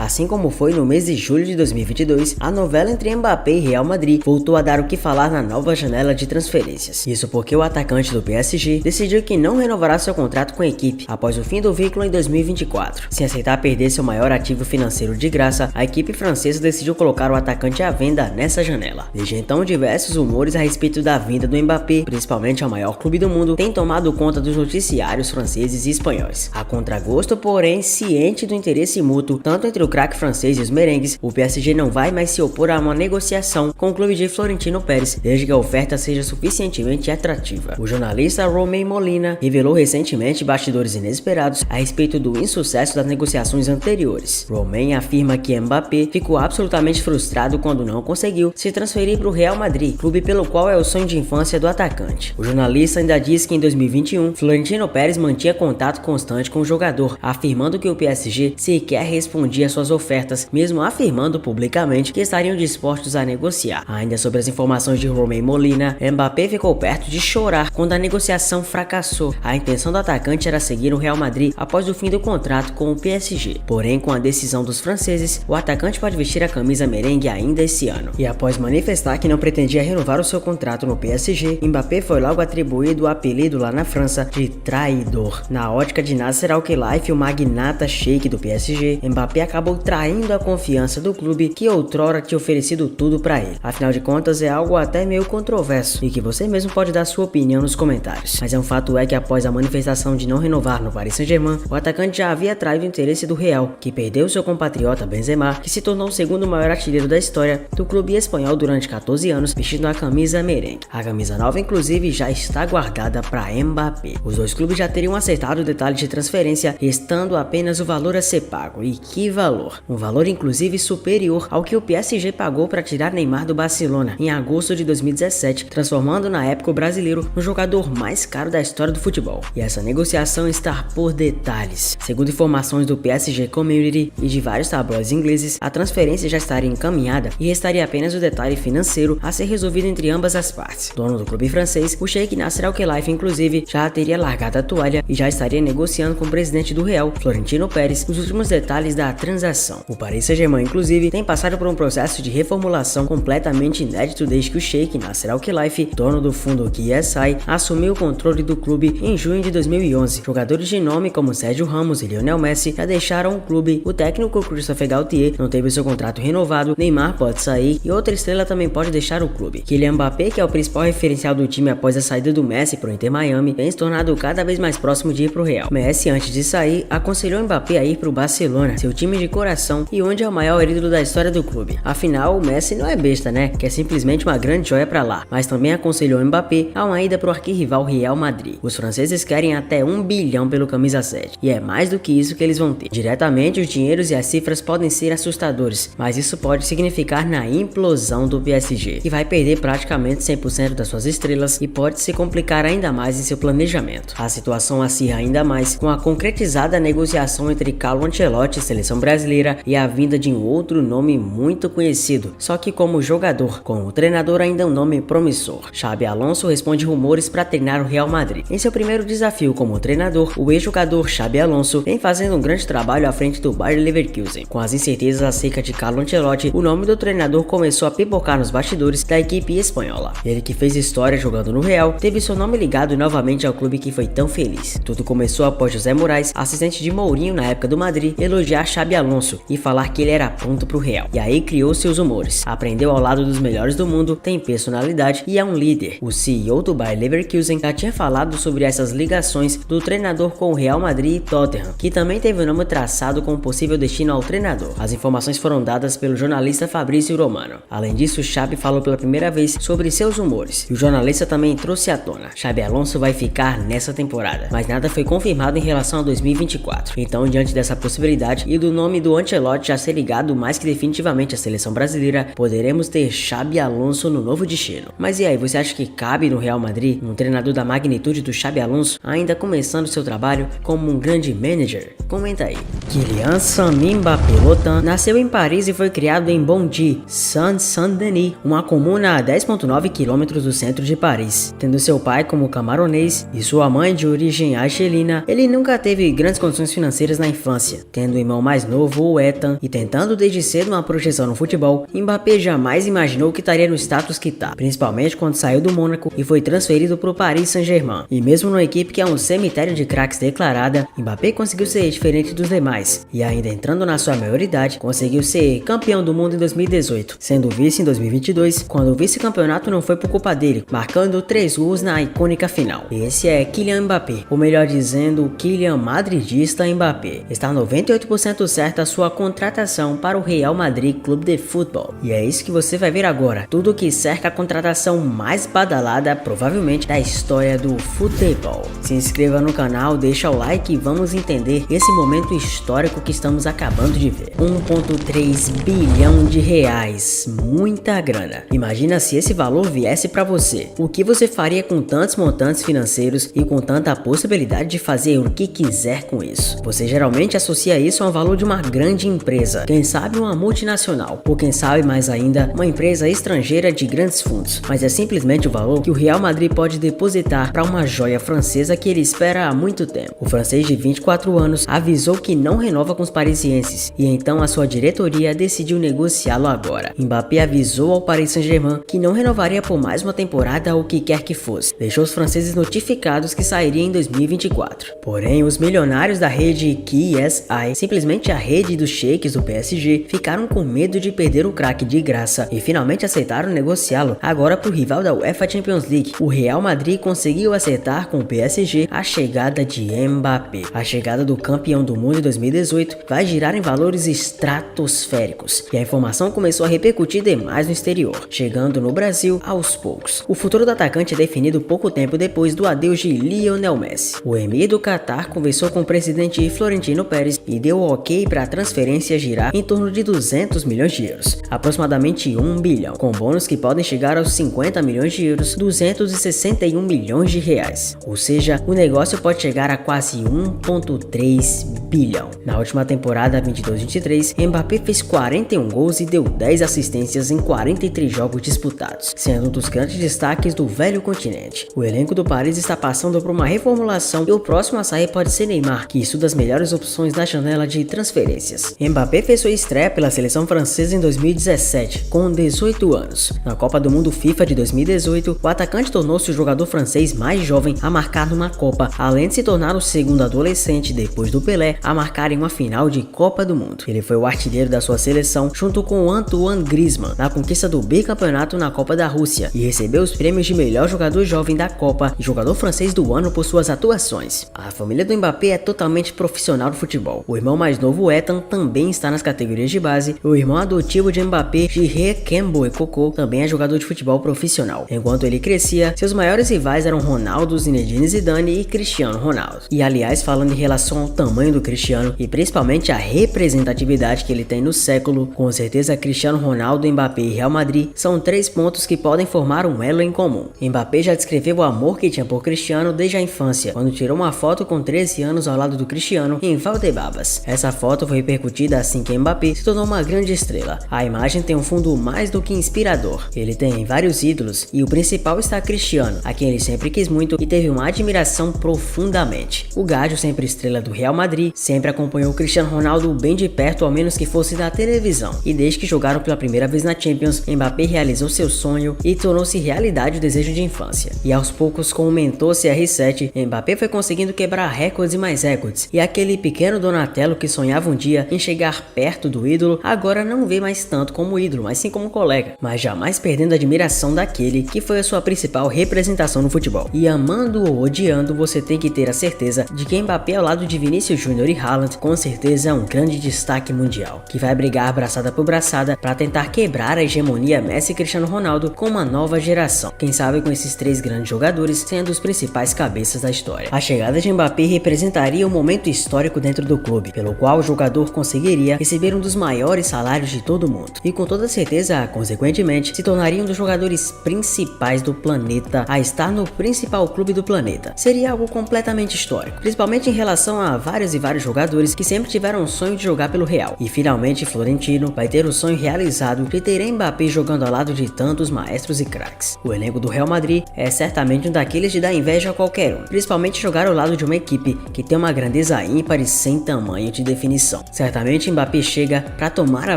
Assim como foi no mês de julho de 2022, a novela entre Mbappé e Real Madrid voltou a dar o que falar na nova janela de transferências. Isso porque o atacante do PSG decidiu que não renovará seu contrato com a equipe após o fim do vínculo em 2024. Sem aceitar perder seu maior ativo financeiro de graça, a equipe francesa decidiu colocar o atacante à venda nessa janela. Desde então, diversos rumores a respeito da vinda do Mbappé, principalmente ao maior clube do mundo, têm tomado conta dos noticiários franceses e espanhóis. A contragosto, porém, ciente do interesse mútuo tanto entre o craque francês e os merengues, o PSG não vai mais se opor a uma negociação com o clube de Florentino Pérez, desde que a oferta seja suficientemente atrativa. O jornalista Romain Molina revelou recentemente bastidores inesperados a respeito do insucesso das negociações anteriores. Romain afirma que Mbappé ficou absolutamente frustrado quando não conseguiu se transferir para o Real Madrid, clube pelo qual é o sonho de infância do atacante. O jornalista ainda diz que em 2021, Florentino Pérez mantinha contato constante com o jogador, afirmando que o PSG sequer respondia às suas ofertas, mesmo afirmando publicamente que estariam dispostos a negociar. Ainda sobre as informações de Romain Molina, Mbappé ficou perto de chorar quando a negociação fracassou. A intenção do atacante era seguir o Real Madrid após o fim do contrato com o PSG. Porém, com a decisão dos franceses, o atacante pode vestir a camisa merengue ainda esse ano. E após manifestar que não pretendia renovar o seu contrato no PSG, Mbappé foi logo atribuído o apelido lá na França de traidor. Na ótica de Nasser Al-Khelaifi, o magnata sheik do PSG, Mbappé acabou traindo a confiança do clube que outrora tinha oferecido tudo para ele. Afinal de contas, é algo até meio controverso e que você mesmo pode dar sua opinião nos comentários. Mas um fato é que após a manifestação de não renovar no Paris Saint-Germain, o atacante já havia atraído o interesse do Real, que perdeu seu compatriota Benzema, que se tornou o segundo maior artilheiro da história do clube espanhol durante 14 anos, vestindo a camisa merengue. A camisa nova, inclusive, já está guardada para Mbappé. Os dois clubes já teriam acertado o detalhe de transferência, restando apenas o valor a ser pago. E que valor! Um valor inclusive superior ao que o PSG pagou para tirar Neymar do Barcelona em agosto de 2017, transformando na época o brasileiro no jogador mais caro da história do futebol. E essa negociação está por detalhes. Segundo informações do PSG Community e de vários tabloides ingleses, a transferência já estaria encaminhada e restaria apenas o detalhe financeiro a ser resolvido entre ambas as partes. Dono do clube francês, o Sheik Nasser Al-Khelaifi, inclusive, já teria largado a toalha e já estaria negociando com o presidente do Real, Florentino Pérez, os últimos detalhes da transação. O Paris Saint-Germain, inclusive, tem passado por um processo de reformulação completamente inédito desde que o Sheik Nasser Al-Khelaifi, dono do fundo KSI, assumiu o controle do clube em junho de 2011. Jogadores de nome como Sérgio Ramos e Lionel Messi já deixaram o clube. O técnico Christophe Galtier não teve seu contrato renovado, Neymar pode sair e outra estrela também pode deixar o clube. Kylian Mbappé, que é o principal referencial do time após a saída do Messi para o Inter Miami, tem se tornado cada vez mais próximo de ir para o Real. Messi, antes de sair, aconselhou Mbappé a ir para o Barcelona, seu time de coração e onde é o maior ídolo da história do clube. Afinal, o Messi não é besta, né? Que é simplesmente uma grande joia para lá. Mas também aconselhou Mbappé a uma ida para o arquirrival Real Madrid. Os franceses querem até 1 bilhão pelo camisa 7 e é mais do que isso que eles vão ter. Diretamente, os dinheiros e as cifras podem ser assustadores, mas isso pode significar na implosão do PSG, que vai perder praticamente 100% das suas estrelas e pode se complicar ainda mais em seu planejamento. A situação acirra ainda mais com a concretizada negociação entre Carlo Ancelotti, seleção brasileira, e a vinda de um outro nome muito conhecido, só que como jogador, com o treinador ainda um nome promissor. Xabi Alonso responde rumores para treinar o Real Madrid. Em seu primeiro desafio como treinador, o ex-jogador Xabi Alonso vem fazendo um grande trabalho à frente do Bayer Leverkusen. Com as incertezas acerca de Carlo Ancelotti, o nome do treinador começou a pipocar nos bastidores da equipe espanhola. Ele, que fez história jogando no Real, teve seu nome ligado novamente ao clube que foi tão feliz. Tudo começou após José Moraes, assistente de Mourinho na época do Madrid, elogiar Xabi Alonso e falar que ele era pronto pro Real. E aí criou seus rumores. Aprendeu ao lado dos melhores do mundo, tem personalidade e é um líder. O CEO do Bayer Leverkusen já tinha falado sobre essas ligações do treinador com o Real Madrid e Tottenham, que também teve o nome traçado com possível destino ao treinador. As informações foram dadas pelo jornalista Fabrício Romano. Além disso, Xabi falou pela primeira vez sobre seus rumores, e o jornalista também trouxe à tona. Xabi Alonso vai ficar nessa temporada, mas nada foi confirmado em relação a 2024. Então, diante dessa possibilidade e do nome do Ancelotti já ser ligado mais que definitivamente à seleção brasileira, poderemos ter Xabi Alonso no novo destino. Mas e aí, você acha que cabe no Real Madrid um treinador da magnitude do Xabi Alonso, ainda começando seu trabalho como um grande manager? Comenta aí. Kylian Sami Mbappé Lotan nasceu em Paris e foi criado em Bondy, Saint-Denis, uma comuna a 10,9 km do centro de Paris. Tendo seu pai como camaronês e sua mãe de origem argelina, ele nunca teve grandes condições financeiras na infância. Tendo o irmão mais novo, o Ethan, e tentando desde cedo uma projeção no futebol, Mbappé jamais imaginou que estaria no status que tá, principalmente quando saiu do Mônaco e foi transferido para o Paris Saint-Germain. E mesmo numa equipe que é um cemitério de craques declarada, Mbappé conseguiu ser diferente dos demais, e ainda entrando na sua maioridade, conseguiu ser campeão do mundo em 2018, sendo vice em 2022, quando o vice-campeonato não foi por culpa dele, marcando 3 gols na icônica final. Esse é Kylian Mbappé, ou melhor dizendo, Kylian madridista Mbappé. Está 98% certa a sua contratação para o Real Madrid Clube de Futebol. E é isso que você vai ver agora, tudo o que cerca a contratação mais badalada provavelmente da história do futebol. Se inscreva no canal, deixa o like e vamos entender esse momento histórico que estamos acabando de ver. 1,3 bilhão de reais, muita grana. Imagina se esse valor viesse para você. O que você faria com tantos montantes financeiros e com tanta possibilidade de fazer o que quiser com isso? Você geralmente associa isso ao valor de uma grande empresa, quem sabe uma multinacional, ou quem sabe mais ainda, uma empresa estrangeira de grandes fundos, mas é simplesmente o valor que o Real Madrid pode depositar para uma joia francesa que ele espera há muito tempo. O francês de 24 anos avisou que não renova com os parisienses, e então a sua diretoria decidiu negociá-lo agora. Mbappé avisou ao Paris Saint-Germain que não renovaria por mais uma temporada ou o que quer que fosse. Deixou os franceses notificados que sairia em 2024. Porém, os milionários da rede KSI, simplesmente a rede dos sheiks do PSG, ficaram com medo de perder o craque de graça e finalmente aceitaram negociá-lo agora para o rival da UEFA Champions League. O Real Madrid conseguiu acertar com o PSG a chegada de Mbappé. A chegada do campeão do mundo em 2018 vai girar em valores estratosféricos, e a informação começou a repercutir demais no exterior, chegando no Brasil aos poucos. O futuro do atacante é definido pouco tempo depois do adeus de Lionel Messi. O emir do Catar conversou com o presidente Florentino Pérez e deu ok para a transferência girar em torno de 200 milhões de euros, aproximadamente 1 bilhão, com bônus que podem chegar aos 50 milhões de euros, 261 milhões de reais. Ou seja, o negócio pode chegar a quase 1,3 bilhão. Na última temporada 22-23, Mbappé fez 41 gols e deu 10 assistências em 43 jogos disputados, sendo um dos grandes destaques do velho continente. O elenco do Paris está passando por uma reformulação e o próximo a sair pode ser Neymar, que estuda as melhores opções da janela de transferências. Mbappé fez sua estreia pela seleção francesa em 2017, com 18 anos. Na Copa do Mundo FIFA de 2018, o atacante tornou-se o jogador francês mais jovem a marcar numa Copa, além de se tornar o segundo adolescente depois do Pelé a marcar em uma final de Copa do Mundo. Ele foi o artilheiro da sua seleção junto com Antoine Griezmann na conquista do bicampeonato na Copa da Rússia e recebeu os prêmios de melhor jogador jovem da Copa e jogador francês do ano por suas atuações. A família do Mbappé é totalmente profissional do futebol. O irmão mais novo, Ethan, também está nas categorias de base. O irmão adotivo de Mbappé, Jiré Kembo Ekoko, também é jogador de futebol profissional. Enquanto ele crescia, seus maiores rivais eram Ronaldo, Zinedine Zidane e Cristiano Ronaldo. E aliás, falando em relação ao tamanho do Cristiano e principalmente a representatividade que ele tem no século, com certeza Cristiano Ronaldo, Mbappé e Real Madrid são 3 pontos que podem formar um elo em comum. Mbappé já descreveu o amor que tinha por Cristiano desde a infância, quando tirou uma foto com 13 anos ao lado do Cristiano em Valdebebas. Essa foto foi repercutida assim que Mbappé se tornou uma grande estrela. A imagem tem um fundo mais do que inspirador. Ele tem vários ídolos e o principal está Cristiano, a quem ele sempre quis muito e teve uma admiração profundamente. O Gajo, sempre estrela do Real Madrid, sempre acompanhou o Cristiano Ronaldo bem de perto, ao menos que fosse da televisão. E desde que jogaram pela primeira vez na Champions, Mbappé realizou seu sonho e tornou-se realidade o desejo de infância. E aos poucos, com o mentor CR7, Mbappé foi conseguindo quebrar recordes e mais recordes. E aquele pequeno Donatello que sonhava um dia em chegar perto do ídolo, agora não vê mais tanto como ídolo, mas sim como colega, mas jamais perdendo a admiração daquele que foi a sua principal representação no futebol. E amando ou odiando, você tem que ter a certeza de que Mbappé ao lado de Vinícius Júnior e Haaland com certeza é um grande destaque mundial, que vai brigar braçada por braçada para tentar quebrar a hegemonia Messi e Cristiano Ronaldo com uma nova geração. Quem sabe com esses 3 grandes jogadores sendo os principais cabeças da história. A chegada de Mbappé representaria um momento histórico dentro do clube, pelo qual o jogador conseguiria receber um dos maiores salários de todo o mundo e com toda certeza, consequentemente, se tornaria um dos jogadores principais do planeta a estar no principal clube do planeta. Seria algo completamente histórico, principalmente em relação a vários vários jogadores que sempre tiveram o sonho de jogar pelo Real. E finalmente Florentino vai ter o sonho realizado de ter Mbappé jogando ao lado de tantos maestros e craques. O elenco do Real Madrid é certamente um daqueles de dar inveja a qualquer um, principalmente jogar ao lado de uma equipe que tem uma grandeza ímpar e sem tamanho de definição. Certamente Mbappé chega para tomar a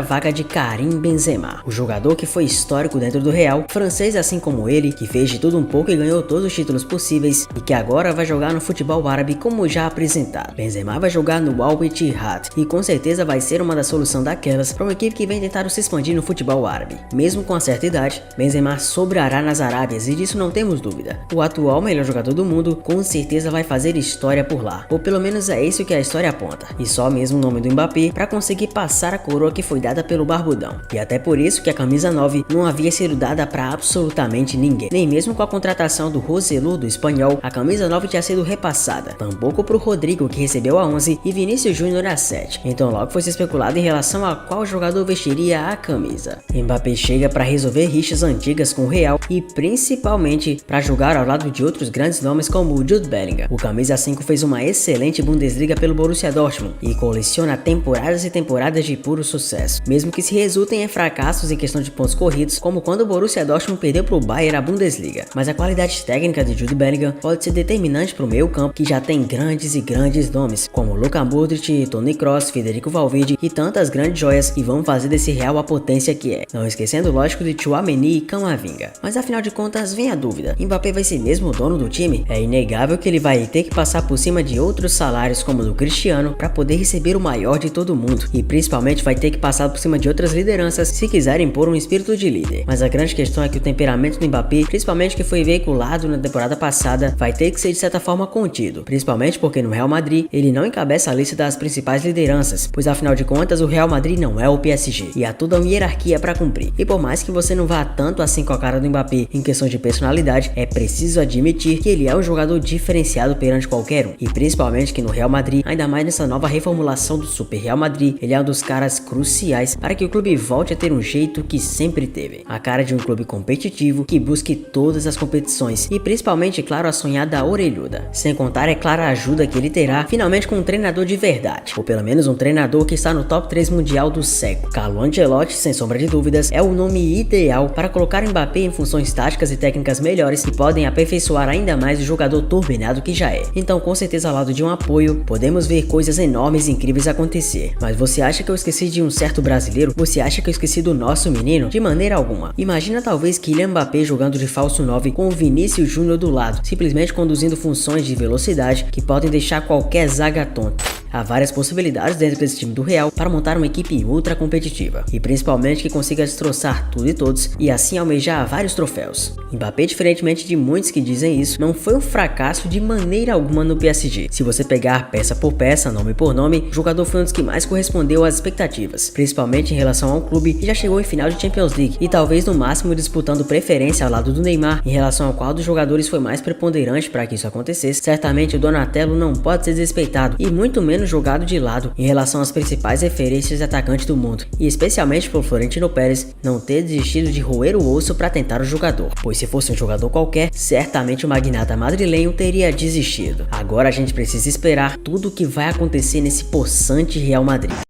vaga de Karim Benzema, o jogador que foi histórico dentro do Real, francês assim como ele, que fez de tudo um pouco e ganhou todos os títulos possíveis e que agora vai jogar no futebol árabe como já apresentado. Benzema vai jogar no Al Ittihad e com certeza vai ser uma das soluções daquelas para uma equipe que vem tentar se expandir no futebol árabe. Mesmo com a certa idade, Benzema sobrará nas Arábias e disso não temos dúvida. O atual melhor jogador do mundo com certeza vai fazer história por lá, ou pelo menos é isso que a história aponta. E só mesmo o nome do Mbappé para conseguir passar a coroa que foi dada pelo Barbudão. E até por isso que a camisa 9 não havia sido dada para absolutamente ninguém. Nem mesmo com a contratação do Roselu do espanhol, a camisa 9 tinha sido repassada. Tampouco pro Rodrigo, que recebeu a 11, e Vinícius Júnior a 7. Então logo foi se especulado em relação a qual jogador vestiria a camisa. Mbappé chega para resolver rixas antigas com o Real e principalmente para jogar ao lado de outros grandes nomes como o Jude Bellingham. O camisa 5 fez uma excelente Bundesliga pelo Borussia Dortmund e coleciona temporadas e temporadas de puro sucesso, mesmo que se resultem em fracassos em questão de pontos corridos, como quando o Borussia Dortmund perdeu pro Bayern a Bundesliga. Mas a qualidade técnica de Jude Bellingham pode ser determinante para o meio campo, que já tem grandes nomes, como Luka Modric, Toni Kroos, Federico Valverde e tantas grandes joias que vão fazer desse Real a potência que é. Não esquecendo lógico de Tchouaméni e Camavinga. Mas afinal de contas vem a dúvida, Mbappé vai ser mesmo o dono do time? É inegável que ele vai ter que passar por cima de outros salários como o do Cristiano para poder receber o maior de todo mundo, e principalmente vai ter que passar por cima de outras lideranças se quiser impor um espírito de líder. Mas a grande questão é que o temperamento do Mbappé, principalmente que foi veiculado na temporada passada, vai ter que ser de certa forma contido, principalmente porque no Real Madrid ele não encabeça a lista das principais lideranças, pois afinal de contas o Real Madrid não é o PSG e há toda uma hierarquia para cumprir. E por mais que você não vá tanto assim com a cara do Mbappé em questão de personalidade, é preciso admitir que ele é um jogador diferenciado perante qualquer um, e principalmente que no Real Madrid, ainda mais nessa nova reformulação do Super Real Madrid, ele é um dos caras cruciais para que o clube volte a ter um jeito que sempre teve, a cara de um clube competitivo que busque todas as competições e principalmente, claro, a sonhada orelhuda. Sem contar, é claro, a ajuda que ele terá finalmente com um treinador de verdade, ou pelo menos um treinador que está no top 3 mundial do século. Carlo Ancelotti, sem sombra de dúvidas, é o nome ideal para colocar Mbappé em funções táticas e técnicas melhores que podem aperfeiçoar ainda mais o jogador turbinado que já é. Então, com certeza, ao lado de um apoio, podemos ver coisas enormes e incríveis acontecer. Mas você acha que eu esqueci de um certo brasileiro? Você acha que eu esqueci do nosso menino? De maneira alguma. Imagina talvez Kylian Mbappé jogando de falso 9 com o Vinícius Júnior do lado, simplesmente conduzindo funções de velocidade que podem deixar qualquer zaga tonta. Há várias possibilidades dentro desse time do Real para montar uma equipe ultra competitiva e principalmente que consiga destroçar tudo e todos e assim almejar vários troféus. Mbappé, diferentemente de muitos que dizem isso, não foi um fracasso de maneira alguma no PSG. Se você pegar peça por peça, nome por nome, o jogador foi um dos que mais correspondeu às expectativas, principalmente em relação ao clube que já chegou em final de Champions League e talvez no máximo disputando preferência ao lado do Neymar, em relação ao qual dos jogadores foi mais preponderante para que isso acontecesse. Certamente o Donatello não pode ser desrespeitado e muito menos jogado de lado em relação às principais referências de atacante do mundo, e especialmente por Florentino Pérez não ter desistido de roer o osso para tentar o jogador, pois se fosse um jogador qualquer, certamente o magnata madrilenho teria desistido. Agora a gente precisa esperar tudo o que vai acontecer nesse possante Real Madrid.